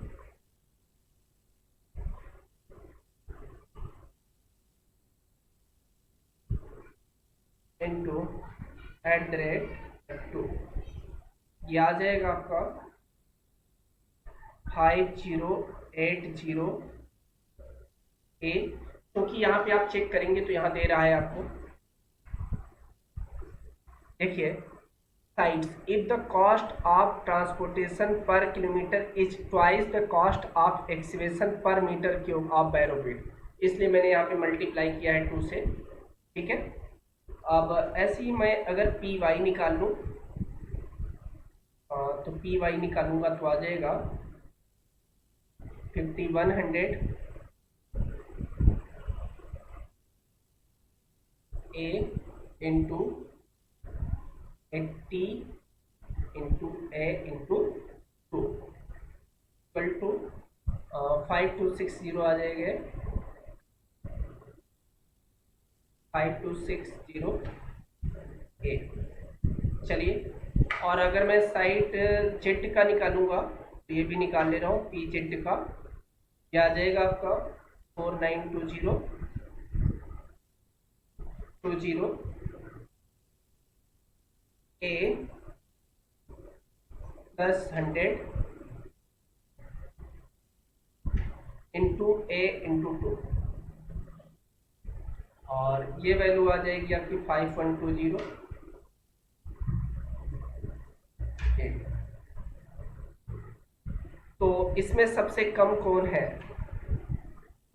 इंटू @2, ये आ जाएगा आपका 5080 A। क्योंकि यहाँ पे आप चेक करेंगे तो यहाँ दे रहा है आपको, देखिए sides, if the cost of transportation per kilometre is twice the cost of excavation per metre cube of borrow pit, इसलिए मैंने यहाँ पे मल्टीप्लाई किया है 2 से। ठीक है, अब ऐसे ही मैं अगर पी वाई निकाल लूँ तो पी वाई निकालूंगा तो आ जाएगा 5100 a into 80 into a into 2 equal to 5260 आ जाएगा 5260 ए। चलिए, और अगर मैं साइड जेड का निकालूंगा तो ये भी निकाल ले रहा हूँ, पी जेड का क्या आ जाएगा आपका 4920 ए प्लस 100 इंटू ए इंटू 2, और ये वैल्यू आ जाएगी आपकी 5120 ए। तो इसमें सबसे कम कौन है?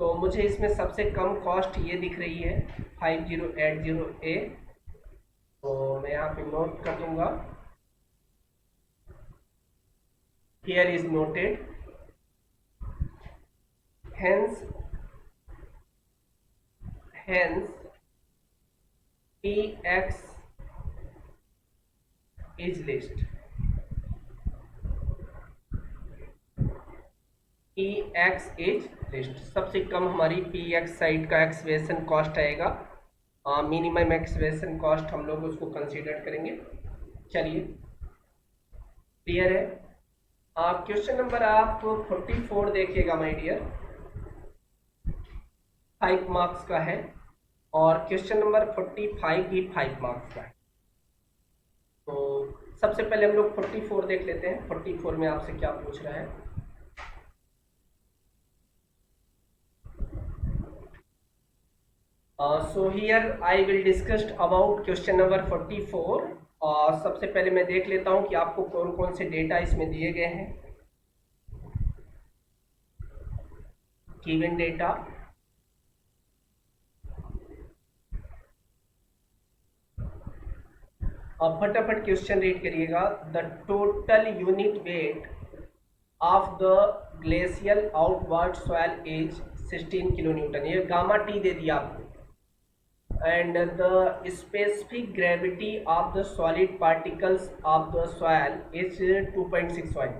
तो मुझे इसमें सबसे कम कॉस्ट ये दिख रही है 5080 ए, तो मैं यहाँ पे नोट कर दूंगा, here is noted, hence px is list, px is list। सबसे कम हमारी px साइड का एक्सवेशन कॉस्ट आएगा, मिनिमम एक्सवेशन कॉस्ट हम लोग उसको कंसीडर करेंगे। चलिए, क्लियर है? क्वेश्चन नंबर आप 44 देखिएगा माय डियर, 5 मार्क्स का है, और क्वेश्चन नंबर 45 भी 5 मार्क्स का है। तो सबसे पहले हम लोग 44 देख लेते हैं, 44 में आपसे क्या पूछ रहा है। So here I will discuss about question number 44। और सबसे पहले मैं देख लेता हूं कि आपको कौन कौन से डेटा इसमें दिए गए हैं। गिवन डेटा, अब फटाफट क्वेश्चन रीड करिएगा। The total unit weight of the glacial outward soil is 16 kilo newton, ये गामा टी दे दिया आपको। And the specific gravity of the solid particles of the soil is 2.61,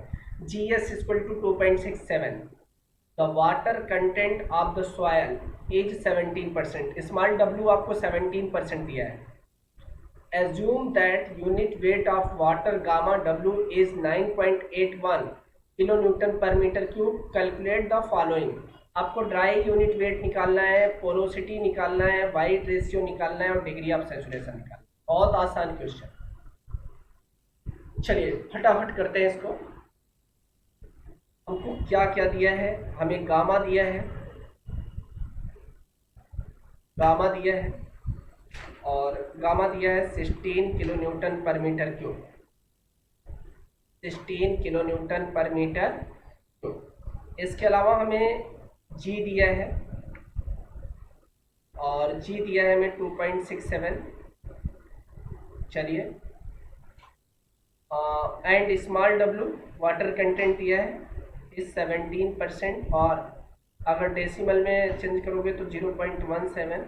GS equal to 2.67। The water content of the soil is 17%, small w आपको 17% दिया है। Assume that unit weight of water gamma W is 9.81 kilonewton per meter cube. Calculate the following. आपको dry unit weight निकालना है, porosity निकालना है, white ratio निकालना है, और डिग्री ऑफ सैचुरेशन निकालना है। बहुत आसान क्वेश्चन। चलिए फटाफट करते हैं इसको। हमको क्या क्या दिया है? हमें गामा दिया है, गामा दिया है, और गामा दिया है 16 किलो न्यूटन पर मीटर क्यूब, 16 किलो न्यूटन पर मीटर क्यूब। इसके अलावा हमें जी दिया है, और जी दिया है हमें 2.67। चलिए, and small W water content दिया है इस 17%, और अगर डेसिमल में चेंज करोगे तो 0.17,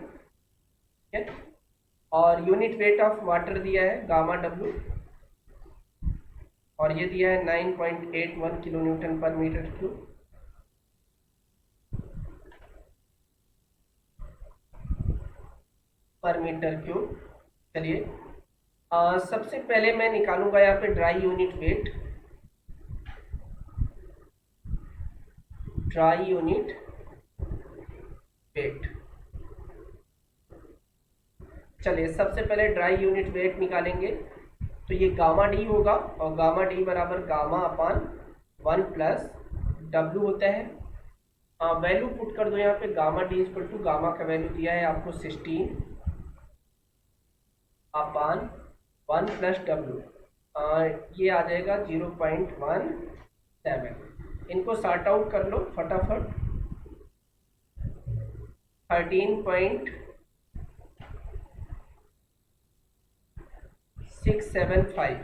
ठीक है। और यूनिट वेट ऑफ वाटर दिया है गामा डब्ल्यू, और ये दिया है 9.81 किलो न्यूटन पर मीटर क्यूब। चलिए, सबसे पहले मैं निकालूंगा यहाँ पे dry unit weight, dry unit weight. चलिए, सबसे पहले ड्राई यूनिट वेट निकालेंगे, तो ये गामा डी होगा, और गामा डी बराबर गामा अपान 1 प्लस डब्ल्यू होता है। वैल्यू पुट कर दो यहाँ पे, gamma D equal to, gamma का वैल्यू दिया है आपको 16 अपान 1 प्लस डब्ल्यू, ये आ जाएगा 0.17। इनको सॉर्ट आउट कर लो फटाफट। 13.675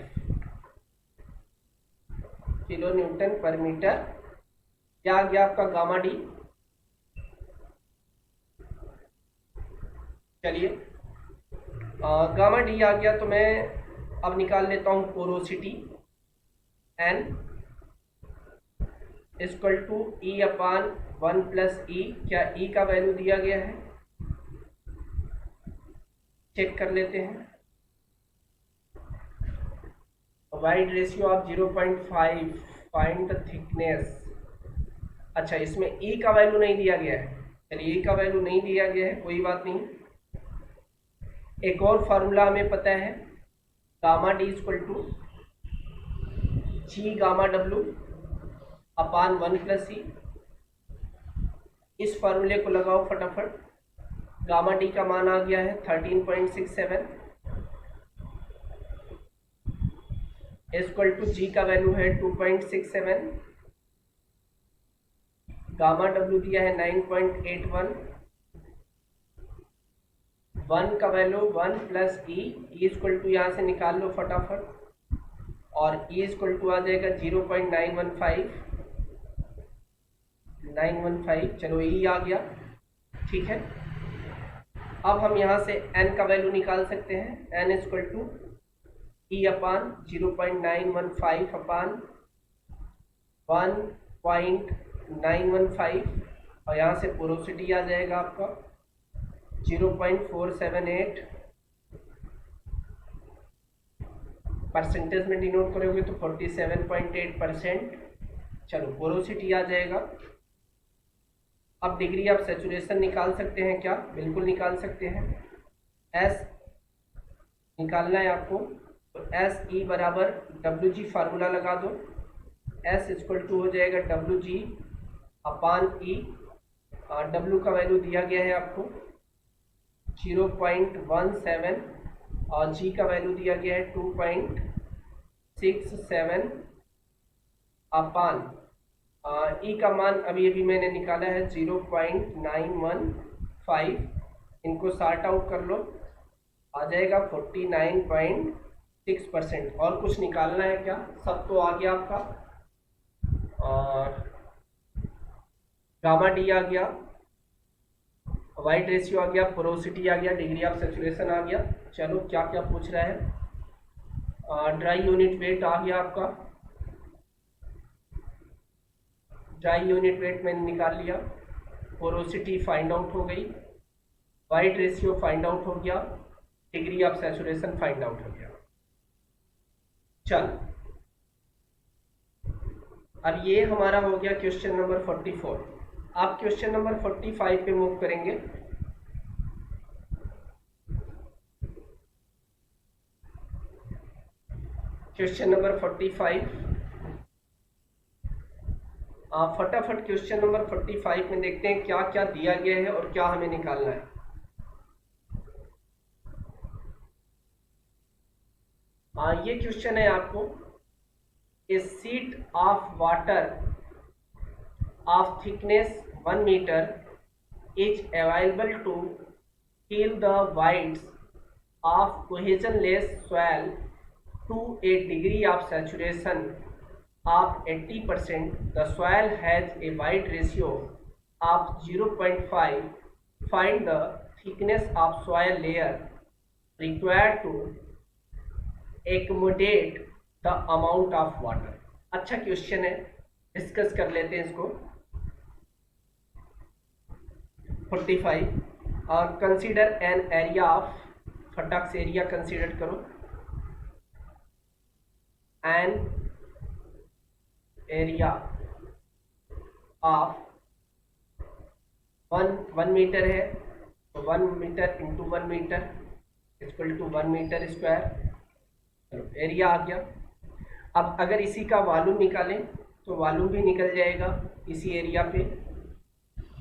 किलो न्यूटन पर मीटर। क्या आ गया आपका गामा डी। चलिए गामा डी आ गया, तो मैं अब निकाल लेता हूँ porosity n equal to e upon 1 plus e. क्या ई का वैल्यू दिया गया है, चेक कर लेते हैं। Void ratio of 0.5, find the thickness. अच्छा, इसमें ई का वैल्यू नहीं दिया गया है। चलिए ई का वैल्यू नहीं दिया गया है, कोई बात नहीं। एक और फार्मूला हमें पता है, gamma D equal to G gamma W upon 1 plus e. इस फार्मूले को लगाओ फटाफट। गामा डी का मान आ गया है 13.67 इक्वल टू जी का वैल्यू है 2.67, गामा डब्ल्यू दिया है 9.81, 1 का value 1 plus E equal to यहाँ से निकाल लो फटाफट, और ई इक्वल टू आ जाएगा 0.915। चलो ई आ गया, ठीक है। अब हम यहाँ से n का वैल्यू निकाल सकते हैं। n इक्वल टू ई अपान 0.915 अपान 1.915, और यहाँ से पोरोसिटी आ जाएगा आपका 0.478। परसेंटेज में डिनोट करोगे तो 47.8%। चलो पोरोसिटी आ जाएगा। अब डिग्री ऑफ सैचुरेशन निकाल सकते हैं क्या, बिल्कुल निकाल सकते हैं। एस निकालना है आपको, तो एस ई बराबर डब्ल्यू जी फार्मूला लगा दो। एस इक्वल टू हो जाएगा डब्ल्यू जी अपान ई। डब्ल्यू का वैल्यू दिया गया है आपको 0.17, और जी का वैल्यू दिया गया है 2.67 अपान ई का मान अभी अभी मैंने निकाला है 0.915। इनको सॉर्ट आउट कर लो, आ जाएगा 49.6%। और कुछ निकालना है क्या, सब तो आ गया आपका। और गामा डी आ गया, वाइड रेशियो आ गया, पोरोसिटी आ गया, डिग्री ऑफ सैचुरेशन आ गया। चलो क्या क्या पूछ रहा है। ड्राई यूनिट वेट आ गया आपका, ड्राई यूनिट वेट मैंने निकाल लिया। पोरोसिटी फाइंड आउट हो गई, वाइड रेशियो फाइंड आउट हो गया, degree of saturation find out हो गया। चल अब ये हमारा हो गया क्वेश्चन नंबर 44। आप क्वेश्चन नंबर 45 पे मूव करेंगे। क्वेश्चन नंबर 45, आप फटाफट क्वेश्चन नंबर 45 में देखते हैं क्या क्या दिया गया है और क्या हमें निकालना है। ये क्वेश्चन है आपको, a sheet of water of thickness 1 meter is available to fill the voids of cohesionless soil to a degree of saturation of 80%. The soil has a void ratio of 0.5. Find the thickness of soil layer required to accommodate the amount of water. अच्छा question है, discuss कर लेते हैं इसको। 45, और consider N area of, फटाक से area consider करो। एन एरिया ऑफ 1 मीटर है, तो 1 metre into 1 metre equal to 1 metre square. चलो एरिया आ गया। अब अगर इसी का वॉल्यूम निकालें तो वॉल्यूम भी निकल जाएगा इसी एरिया पे।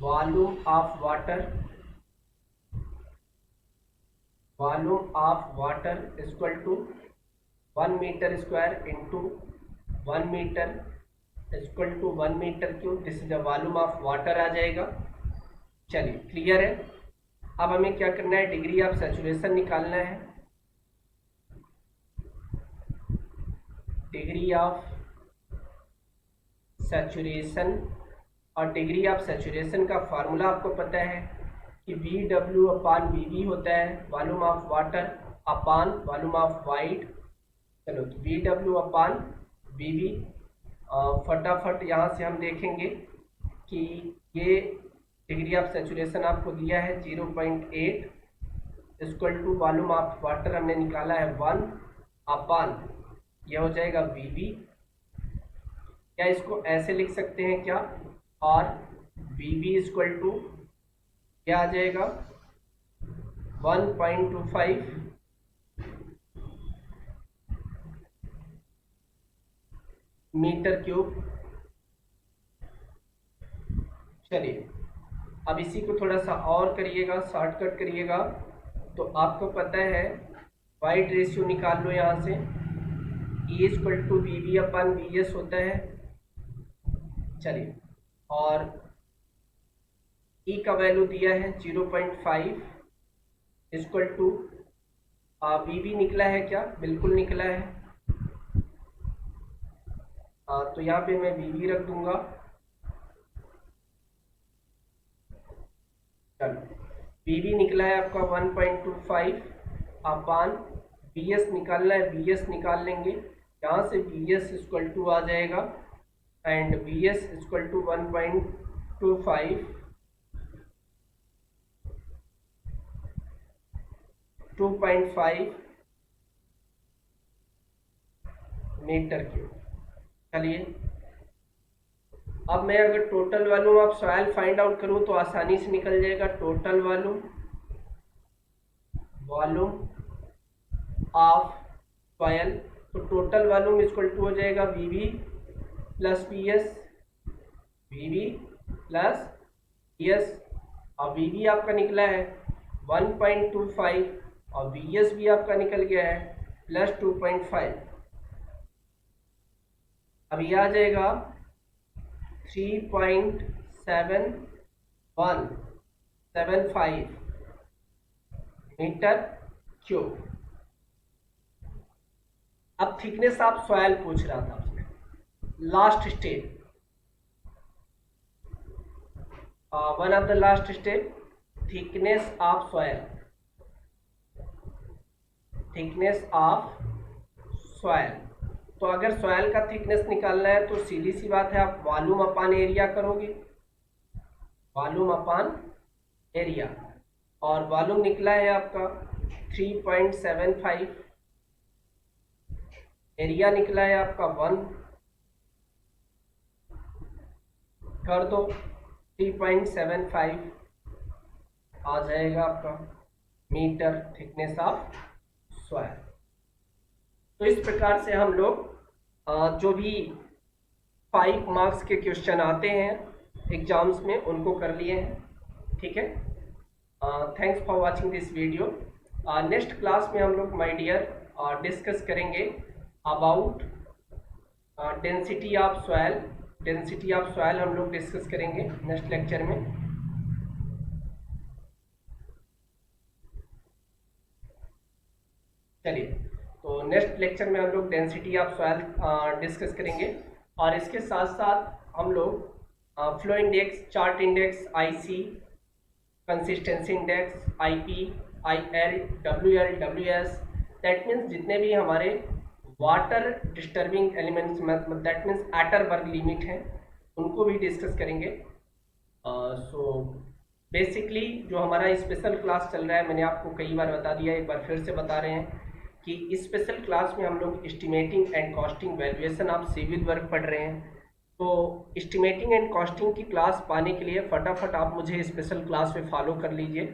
Volume of water equal to 1 metre square into 1 metre equal to 1 metre cube. This is the volume of water आ जाएगा। चलिए क्लियर है। अब हमें क्या करना है, डिग्री ऑफ सैचुरेशन निकालना है। डिग्री ऑफ सैचुरेशन, और डिग्री ऑफ सैचुरेशन का फार्मूला आपको पता है कि VW/VV होता है volume of water upon volume of wide. चलो तो VW/VV, फटाफट यहाँ से हम देखेंगे कि ये डिग्री ऑफ सैचुरेशन आपको दिया है 0.8 equal to volume of water हमने निकाला है 1 अपान, यह हो जाएगा VV। क्या इसको ऐसे लिख सकते हैं क्या, और VV इक्वल टू क्या आ जाएगा 1.25 मीटर क्यूब। चलिए अब इसी को थोड़ा सा और करिएगा, शॉर्टकट करिएगा, तो आपको पता है वाइड रेशियो निकाल लो यहाँ से, E इक्वल टू VV/VS होता है। चलिए और E का वैल्यू दिया है 0.5 इक्वल टू VV निकला है क्या, बिल्कुल निकला है। तो यहाँ पे मैं VV रख दूंगा। चलो VV निकला है आपका 1.25 अपान VS निकालना है, VS निकाल लेंगे यहाँ से, VS इक्वल टू आ जाएगा and VS equal to 1.25 2.5 metre cube. चलिए अब मैं अगर total volume of soil find out करूं तो आसानी से निकल जाएगा। टोटल वॉल्यूम ऑफ सॉइल, तो टोटल वॉल्यूम इक्वल टू हो जाएगा VV plus PS, VV plus PS, और VV आपका निकला है 1.25 और VS भी आपका निकल गया है प्लस 2.5। अब ये आ जाएगा 3.7175 मीटर क्यूब। अब थिकनेस ऑफ सॉइल पूछ रहा था उसने, last step, one of the last step, thickness of soil, thickness of soil. तो अगर सॉइल का थिकनेस निकालना है तो सीधी सी बात है, आप वॉल्यूम अपान एरिया करोगे, वॉल्यूम अपान एरिया, और वॉल्यूम निकला है आपका 3.75, एरिया निकला है आपका 1, कर दो 3.75 आ जाएगा आपका मीटर थिकनेस ऑफ सॉइल। तो इस प्रकार से हम लोग जो भी 5 मार्क्स के क्वेश्चन आते हैं एग्जाम्स में उनको कर लिए हैं। ठीक है, thanks for watching this video. Next class में हम लोग माय डियर डिस्कस करेंगे about density of soil. Density of soil हम लोग डिस्कस करेंगे नेक्स्ट लेक्चर में। चलिए तो नेक्स्ट लेक्चर में हम लोग डेंसिटी ऑफ सॉइल डिस्कस करेंगे, और इसके साथ साथ हम लोग flow index, chart index, IC, consistency index, IP, IL, WL, WS, that means जितने भी हमारे water disturbing elements, that means Atterberg limit हैं, उनको भी डिस्कस करेंगे। सो बेसिकली जो हमारा स्पेशल क्लास चल रहा है, मैंने आपको कई बार बता दिया, एक बार फिर से बता रहे हैं कि स्पेशल क्लास में हम लोग estimating and costing valuation of civil work पढ़ रहे हैं। तो एस्टिमेटिंग एंड कॉस्टिंग की क्लास पाने के लिए फटाफट आप मुझे स्पेशल क्लास में फॉलो कर लीजिए।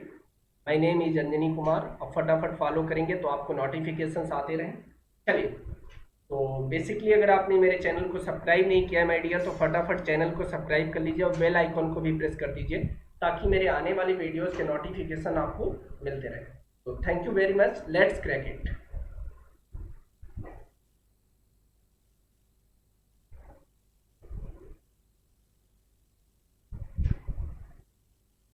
My name is Anjani Kumar, और फटाफट फॉलो करेंगे तो आपको नोटिफिकेशंस आते रहें। चलिए तो बेसिकली अगर आपने मेरे चैनल को सब्सक्राइब नहीं किया माय डियर, तो फटाफट चैनल को सब्सक्राइब कर लीजिए और बेल आइकॉन को भी प्रेस कर दीजिए, ताकि मेरे आने वाली वीडियोज़ के नोटिफिकेशन आपको मिलते रहे। तो thank you very much, let's crack it.